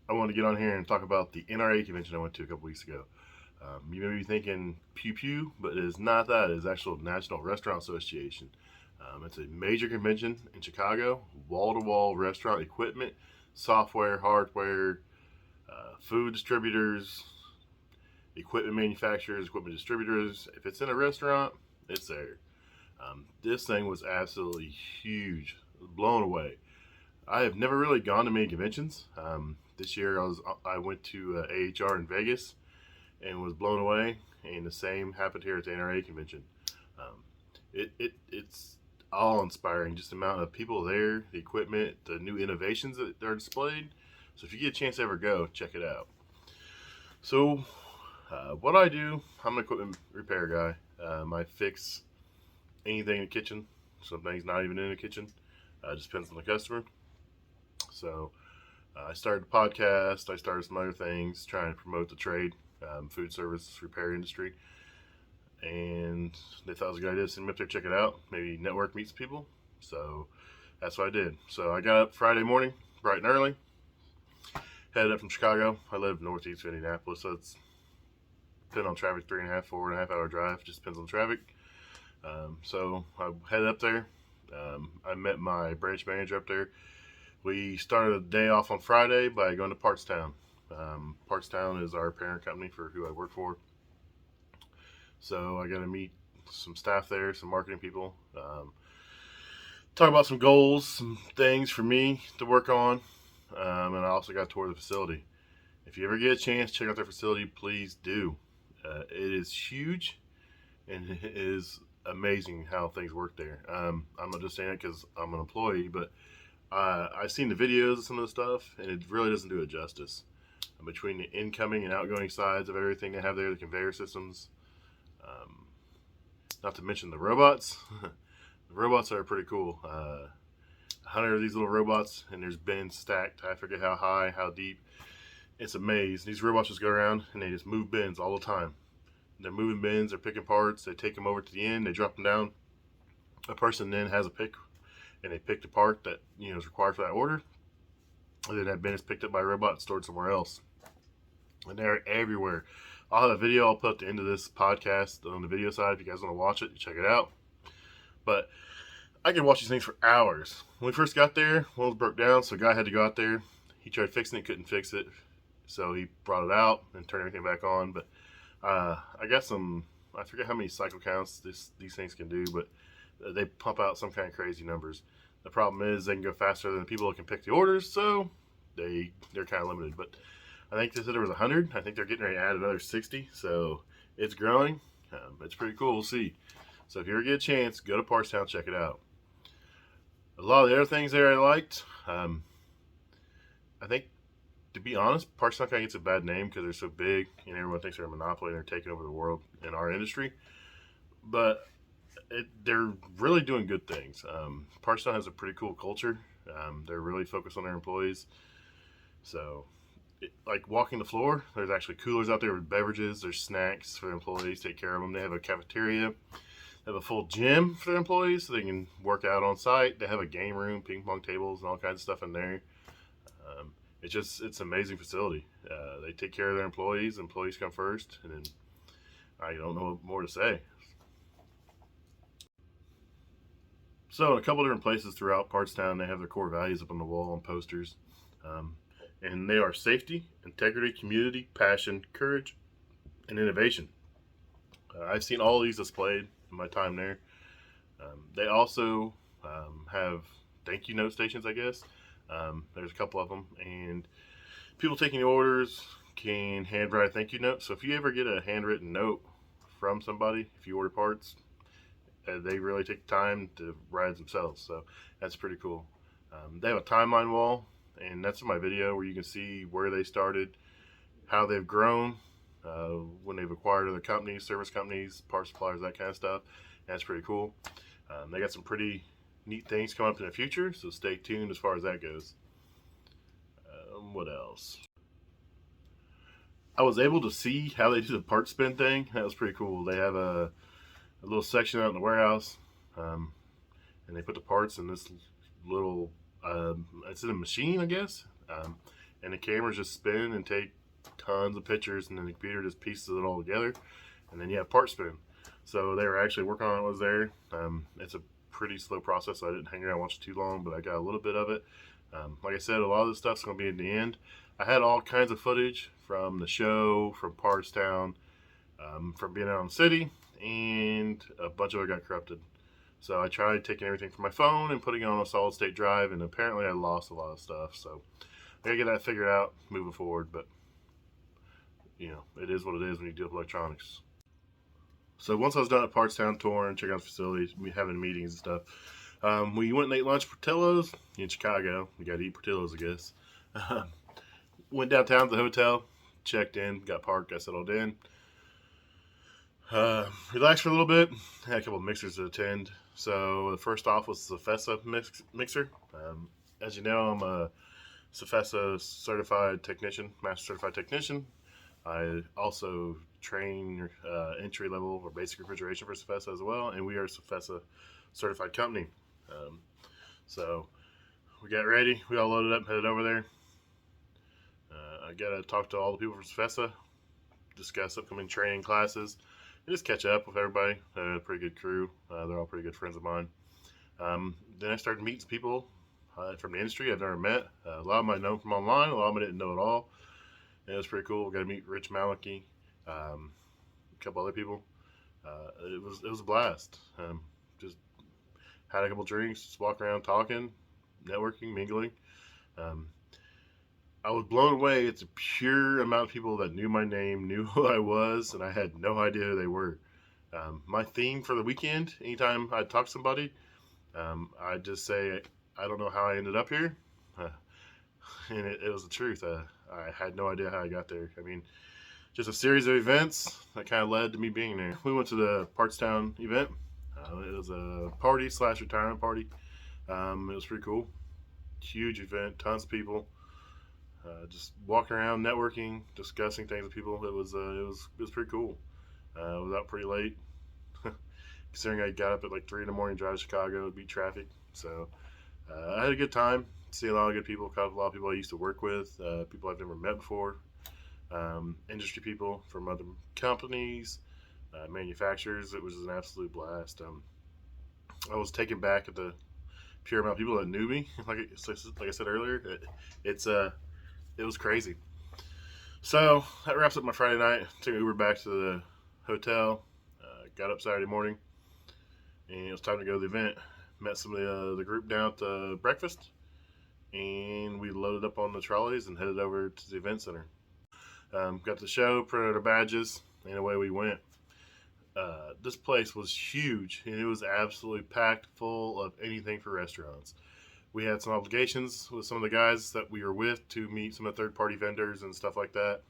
I want to get on here and talk about the NRA convention I went to a couple weeks ago. You may be thinking pew pew, but it is not that. It is actual National Restaurant Association. It's a major convention in Chicago, wall to wall restaurant equipment, software, hardware, food distributors, equipment manufacturers, equipment distributors. If it's in a restaurant, it's there. This thing was absolutely huge, blown away. I have never really gone to many conventions. This year I went to AHR in Vegas and was blown away, and the same happened here at the NRA convention. Um, it's all inspiring, just the amount of people there, the equipment, the new innovations that are displayed. So if you get a chance to ever go, check it out. So what I do, I'm an equipment repair guy. I fix anything in the kitchen. Some things not even in the kitchen. Just depends on the customer. So I started a podcast. I started some other things trying to promote the trade, food service repair industry. And they thought it was a good idea to send me up there, check it out, maybe network, meet some people. So that's what I did. So I got up Friday morning, bright and early, headed up from Chicago. I live northeast of Indianapolis, so it's depending on traffic, 3.5, 4.5 hour drive. Just depends on traffic. So I headed up there. I met my branch manager up there. We started the day off on Friday by going to Partstown. Partstown is our parent company for who I work for. So I got to meet some staff there, some marketing people, talk about some goals, some things for me to work on, and I also got to tour the facility. If you ever get a chance, check out their facility, please do. It is huge, and it is amazing how things work there. I'm not just saying it because I'm an employee, but I've seen the videos of some of the stuff, and it really doesn't do it justice. Between the incoming and outgoing sides of everything they have there, the conveyor systems, not to mention the robots. The robots are pretty cool. 100 of these little robots, and there's bins stacked. I forget how high, how deep. It's a maze. These robots just go around and they just move bins all the time. They're moving bins, they're picking parts, they take them over to the end, they drop them down. A person then has a pick, and they pick the part that is required for that order. And then that bin is picked up by a robot and stored somewhere else. And they're everywhere. I'll have a video I'll put at the end of this podcast on the video side. If you guys want to watch it, check it out. But I could watch these things for hours. When we first got there, one was broke down, so a guy had to go out there. He tried fixing it, couldn't fix it. So he brought it out and turned everything back on. But I got I forget how many cycle counts these things can do, but they pump out some kind of crazy numbers. The problem is they can go faster than the people that can pick the orders, so they're kind of limited. But I think they said there was 100. I think they're getting ready to add another 60, so it's growing. It's pretty cool. We'll see. So if you ever get a chance, go to Partstown, check it out. A lot of the other things there I liked. I think, to be honest, Partstown kind of gets a bad name because they're so big and everyone thinks they're a monopoly and they're taking over the world in our industry. But they're really doing good things. Partstown has a pretty cool culture. They're really focused on their employees. So, like walking the floor, there's actually coolers out there with beverages. There's snacks for the employees. Take care of them. They have a cafeteria. They have a full gym for their employees so they can work out on site. They have a game room, ping pong tables, and all kinds of stuff in there. It's an amazing facility. They take care of their employees. Employees come first, and then I don't know what more to say. So, in a couple different places throughout Partstown, they have their core values up on the wall on posters. And they are safety, integrity, community, passion, courage, and innovation. I've seen all of these displayed in my time there. They also have thank you note stations, I guess. There's a couple of them, and people taking the orders can handwrite a thank you note. So if you ever get a handwritten note from somebody, if you order parts, they really take the time to write it themselves. So that's pretty cool. They have a timeline wall, and that's in my video where you can see where they started, how they've grown, when they've acquired other companies, service companies, parts suppliers, that kind of stuff. That's pretty cool. They got some pretty neat things coming up in the future, so stay tuned as far as that goes. What else? I was able to see how they do the part spin thing. That was pretty cool. They have a little section out in the warehouse, and they put the parts in this little, it's in a machine, I guess, and the cameras just spin and take tons of pictures, and then the computer just pieces it all together, and then you have part spin. So they were actually working on it. Was there. It's a pretty slow process, so I didn't hang around and watch it too long, but I got a little bit of it. Like I said, a lot of this stuff's going to be in the end. I had all kinds of footage from the show, from Partstown, from being out in the city, and a bunch of it got corrupted. So I tried taking everything from my phone and putting it on a solid state drive, and apparently I lost a lot of stuff. So I gotta get that figured out moving forward. But you know, it is what it is when you deal with electronics. So once I was done at Partstown touring, checking out the facilities, having meetings and stuff, we went and ate lunch at Portillo's in Chicago. We got to eat Portillo's, I guess. Went downtown to the hotel, checked in, got parked, got settled in. Relaxed for a little bit. Had a couple of mixers to attend. So the first off was the Cefesa mixer. As you know, I'm a Cefesa certified technician, master certified technician. I also train entry level or basic refrigeration for Cefesa as well, and we are a Cefesa certified company. So we got ready. We all loaded up and headed over there. I got to talk to all the people from Cefesa, discuss upcoming training classes, and just catch up with everybody. A pretty good crew. They're all pretty good friends of mine. Then I started meeting people from the industry I've never met. A lot of them I know from online. A lot of them I didn't know at all. And it was pretty cool. We got to meet Rich Maliki, a couple other people. It was a blast. Just had a couple drinks, just walking around talking, networking, mingling. I was blown away at the pure amount of people that knew my name, knew who I was, and I had no idea who they were. My theme for the weekend, anytime I talk to somebody, I just say, I don't know how I ended up here. And it was the truth. I had no idea how I got there. I mean, just a series of events that kind of led to me being there. We went to the Partstown event. It was a party / retirement party. It was pretty cool. Huge event, tons of people. Just walking around, networking, discussing things with people. It was pretty cool. I was out pretty late, considering I got up at like 3 in the morning, drive to Chicago, beat traffic. So I had a good time. See a lot of good people. Caught a lot of people I used to work with, people I've never met before, industry people from other companies, manufacturers. It was an absolute blast. I was taken back at the pure amount of people that knew me. Like I said earlier, it was crazy. So that wraps up my Friday night. Took an Uber back to the hotel. Got up Saturday morning, and it was time to go to the event. Met some of the group down at breakfast, and we loaded up on the trolleys and headed over to the event center. Got the show, printed our badges, and away we went. This place was huge, and it was absolutely packed full of anything for restaurants. We had some obligations with some of the guys that we were with to meet some of the third-party vendors and stuff like that.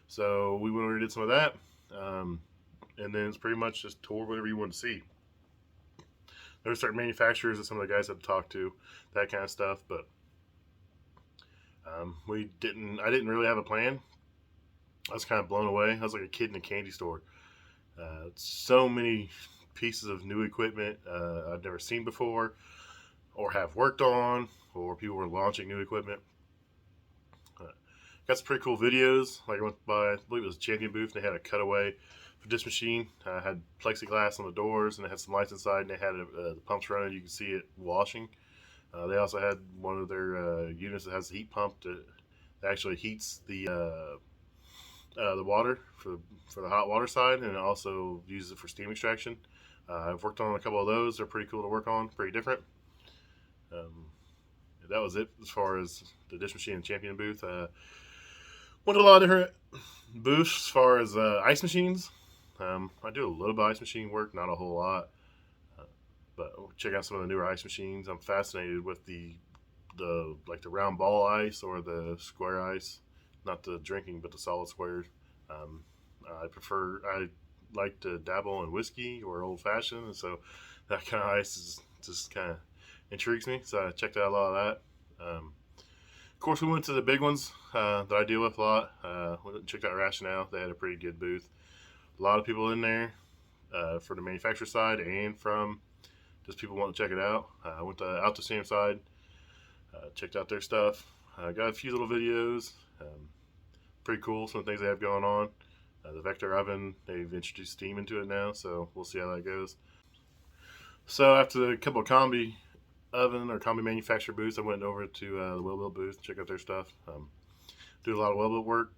So we went over and did some of that, and then it's pretty much just tour whatever you want to see. There were certain manufacturers that some of the guys had to talk to, that kind of stuff, but I didn't really have a plan. I was kind of blown away. I was like a kid in a candy store. So many pieces of new equipment I've never seen before or have worked on, or people were launching new equipment. Got some pretty cool videos. Like I went by, I believe it was a Champion booth, and they had a cutaway for this machine. Had plexiglass on the doors, and it had some lights inside, and they had the pumps running. You can see it washing. They also had one of their units that has a heat pump that actually heats the water for the hot water side, and it also uses it for steam extraction. I've worked on a couple of those. They're pretty cool to work on, pretty different. That was it as far as the dish machine and Champion booth. Went to a lot of different booths as far as ice machines. I do a little bit of ice machine work, not a whole lot. But check out some of the newer ice machines. I'm fascinated with the round ball ice or the square ice, not the drinking, but the solid squares. I like to dabble in whiskey or old fashioned, and so that kind of ice is just kind of intrigues me. So I checked out a lot of that. Of course, we went to the big ones that I deal with a lot. We checked out Rationale. They had a pretty good booth. A lot of people in there for the manufacturer side and from just people wanting to check it out. I went to out the same side, checked out their stuff. Got a few little videos. Pretty cool, some of the things they have going on. The Vector oven, they've introduced steam into it now, so we'll see how that goes. So after a couple of combi oven or combi manufacturer booths, I went over to the Wellbuilt booth, check out their stuff. Do a lot of Wellbuilt work,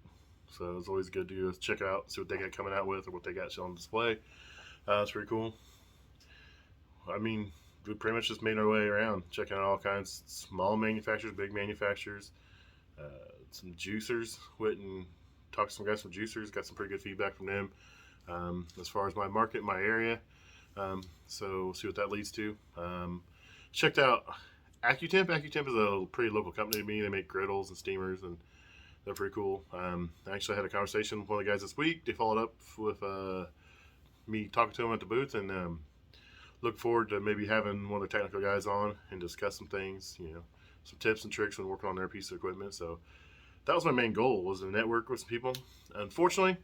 so it's always good to check out, see what they got coming out with or what they got on display. It's pretty cool. I mean, we pretty much just made our way around, checking out all kinds, small manufacturers, big manufacturers, some juicers. Went and talked to some guys from juicers, got some pretty good feedback from them as far as my market, my area. So we'll see what that leads to. Checked out AccuTemp. AccuTemp is a pretty local company to me. They make griddles and steamers, and they're pretty cool. I actually had a conversation with one of the guys this week. They followed up with me talking to them at the booth, and look forward to maybe having one of the technical guys on and discuss some things, some tips and tricks when working on their piece of equipment. So that was my main goal, was to network with some people. Unfortunately,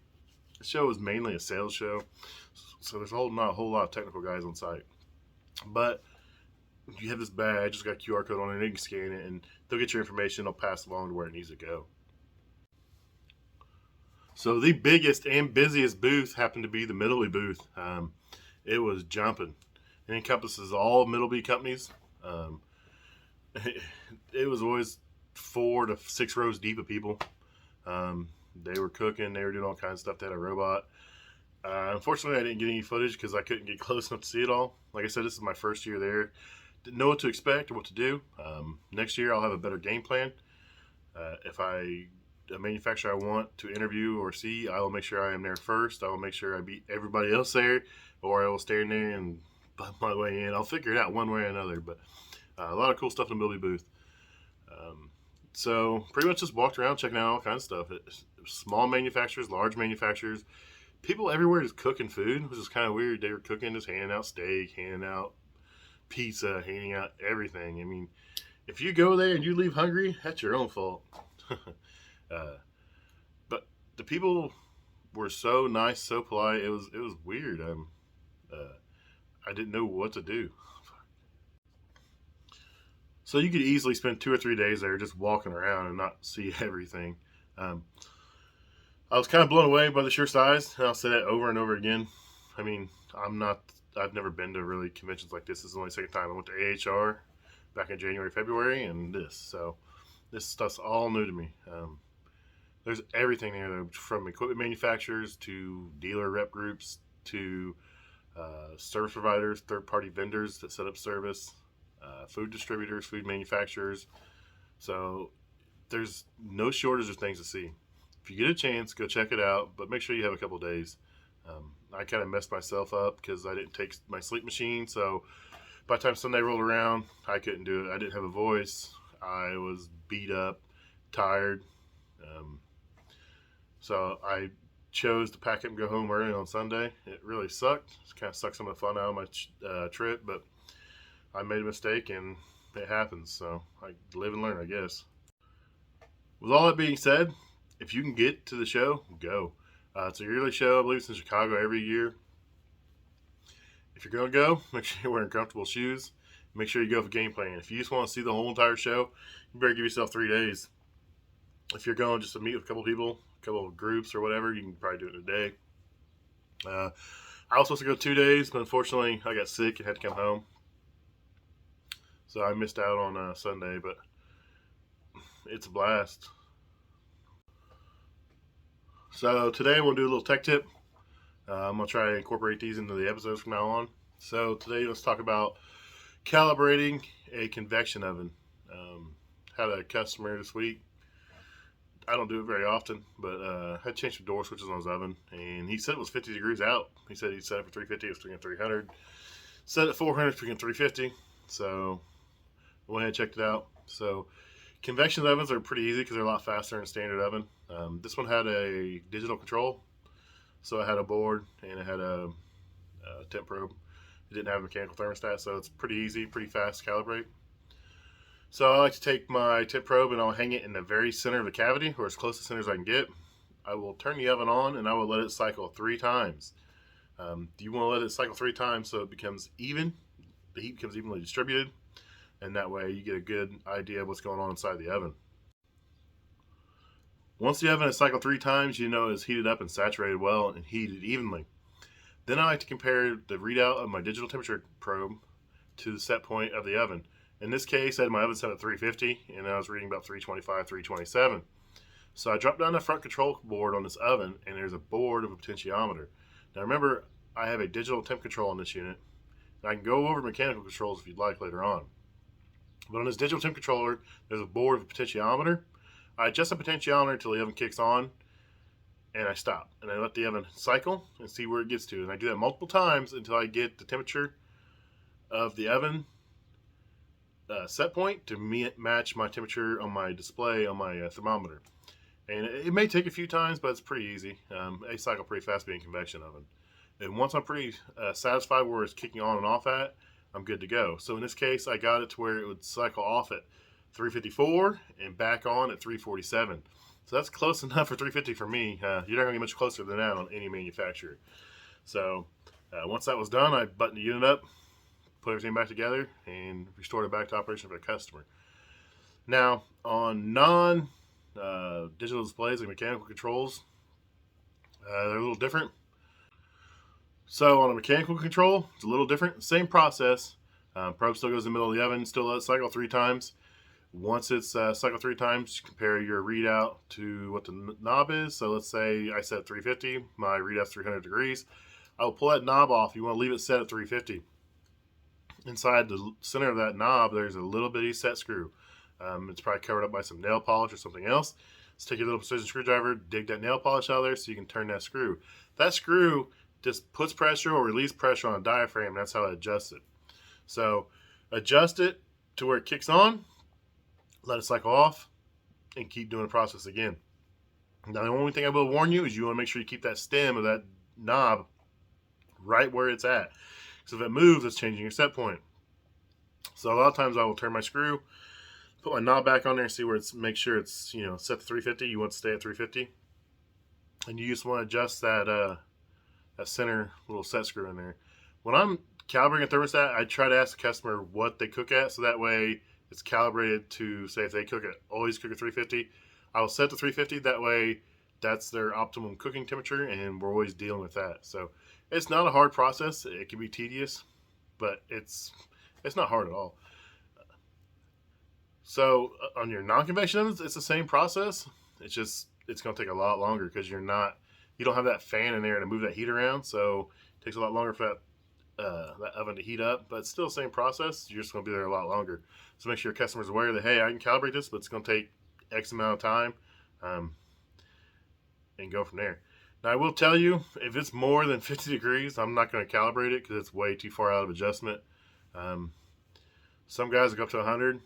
the show is mainly a sales show, so there's not a whole lot of technical guys on site. But you have this badge, just got a QR code on it, and you can scan it, and they'll get your information, they'll pass along to where it needs to go. So the biggest and busiest booth happened to be the Middleby booth. It was jumping. It encompasses all Middleby companies. It was always 4 to 6 rows deep of people. They were cooking, they were doing all kinds of stuff. They had a robot. Unfortunately, I didn't get any footage because I couldn't get close enough to see it all. Like I said, this is my first year there. Didn't know what to expect or what to do. Next year, I'll have a better game plan. If a manufacturer I want to interview or see, I will make sure I am there first. I will make sure I beat everybody else there, or I will stand there and bump my way in. I'll figure it out one way or another, but a lot of cool stuff in the Middleby booth. So pretty much just walked around checking out all kinds of stuff. Small manufacturers, large manufacturers, people everywhere just cooking food, which is kind of weird. They were cooking, just handing out steak, handing out pizza, handing out everything. I mean, if you go there and you leave hungry, that's your own fault. But the people were so nice, so polite. It was weird. I didn't know what to do. So you could easily spend 2 or 3 days there just walking around and not see everything. I was kind of blown away by the sheer size, and I'll say that over and over again. I mean, I've never been to really conventions like this. This is only the second time. I went to AHR back in January, February, and so this stuff's all new to me. There's everything there, from equipment manufacturers to dealer rep groups to service providers, third-party vendors that set up service, food distributors, food manufacturers. So there's no shortage of things to see. If you get a chance, go check it out, but make sure you have a couple days. I kind of messed myself up because I didn't take my sleep machine, so by the time Sunday rolled around, I couldn't do it. I didn't have a voice. I was beat up, tired. So I chose to pack up and go home early on Sunday. It really sucked. It kind of sucked some of the fun out of my trip, but I made a mistake and it happens. So I live and learn, I guess. With all that being said, if you can get to the show, go. It's a yearly show. I believe it's in Chicago every year. If you're going to go, make sure you're wearing comfortable shoes. Make sure you go with a game plan. If you just want to see the whole entire show, you better give yourself 3 days. If you're going just to meet with a couple people, a couple of groups or whatever, you can probably do it in a day. I was supposed to go 2 days, but unfortunately I got sick and had to come home. So I missed out on Sunday, but it's a blast. So today we'll do a little tech tip. I'm going to try to incorporate these into the episodes from now on. So today let's talk about calibrating a convection oven. Had a customer this week. I don't do it very often, but I had to change some door switches on his oven, and he said it was 50 degrees out. He said he set it for 350, it was tweaking 300. Set it 400, tweaking 350. So I went ahead and checked it out. So convection ovens are pretty easy because they're a lot faster than a standard oven. This one had a digital control, so it had a board and it had a temp probe. It didn't have a mechanical thermostat, so it's pretty easy, pretty fast to calibrate. So I like to take my temp probe and I'll hang it in the very center of the cavity, or as close to center as I can get. I will turn the oven on and I will let it cycle 3 times. You want to let it cycle 3 times so it becomes even, the heat becomes evenly distributed, and that way you get a good idea of what's going on inside the oven. Once the oven is cycled 3 times, you know it's heated up and saturated well and heated evenly. Then I like to compare the readout of my digital temperature probe to the set point of the oven. In this case, I had my oven set at 350, and I was reading about 325, 327. So I dropped down the front control board on this oven, and there's a board of a potentiometer. Now remember, I have a digital temp control on this unit, and I can go over mechanical controls if you'd like later on. But on this digital temp controller, there's a board of a potentiometer. I adjust the potentiometer until the oven kicks on, and I stop. And I let the oven cycle and see where it gets to. And I do that multiple times until I get the temperature of the oven set point to match my temperature on my display on my thermometer. And it may take a few times, but it's pretty easy. They cycle pretty fast being a convection oven. And once I'm pretty satisfied where it's kicking on and off at, I'm good to go. So in this case, I got it to where it would cycle off at 354 and back on at 347. So that's close enough for 350 for me. You're not going to get much closer than that on any manufacturer. So once that was done, I buttoned the unit up, put everything back together, and restored it back to operation for the customer. Now, on non-digital displays like mechanical controls, they're a little different. So on a mechanical control, it's a little different. Same process. Probe still goes in the middle of the oven, still let it cycle 3 times. Once it's cycled 3 times, you compare your readout to what the knob is. So let's say I set 350, my readout's 300 degrees. I will pull that knob off. You want to leave it set at 350. Inside the center of that knob, there's a little bitty set screw. It's probably covered up by some nail polish or something else. So take your little precision screwdriver, dig that nail polish out of there so you can turn that screw. That screw just puts pressure or release pressure on a diaphragm. That's how it adjusts it. So adjust it to where it kicks on, let it cycle off, and keep doing the process again. Now, the only thing I will warn you is you want to make sure you keep that stem of that knob right where it's at. So if it moves, it's changing your set point. So a lot of times I will turn my screw, put my knob back on there, and see where it's, make sure it's set to 350. You want to stay at 350, and you just want to adjust that that center little set screw in there. When I'm calibrating a thermostat, I try to ask the customer what they cook at, so that way it's calibrated to, say, if they always cook at 350, I will set to 350. That way, that's their optimum cooking temperature, and we're always dealing with that. So it's not a hard process. It can be tedious, but it's not hard at all. So on your non-convection ovens, it's the same process. It's going to take a lot longer because you don't have that fan in there to move that heat around. So it takes a lot longer for that oven to heat up, but it's still the same process. You're just going to be there a lot longer. So make sure your customer's aware that, hey, I can calibrate this, but it's going to take X amount of time, and go from there. Now, I will tell you, if it's more than 50 degrees, I'm not going to calibrate it because it's way too far out of adjustment. Some guys will go up to 100.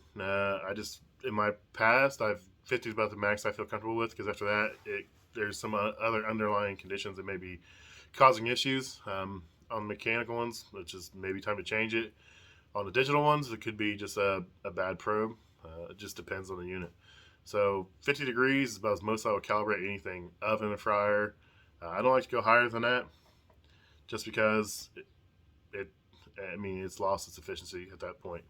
In my past, 50 is about the max I feel comfortable with, because after that, there's some other underlying conditions that may be causing issues. On the mechanical ones, which is maybe time to change it. On the digital ones, it could be just a bad probe. It just depends on the unit. So 50 degrees is about as most I would calibrate anything. Oven and fryer. I don't like to go higher than that, just because it's lost its efficiency at that point.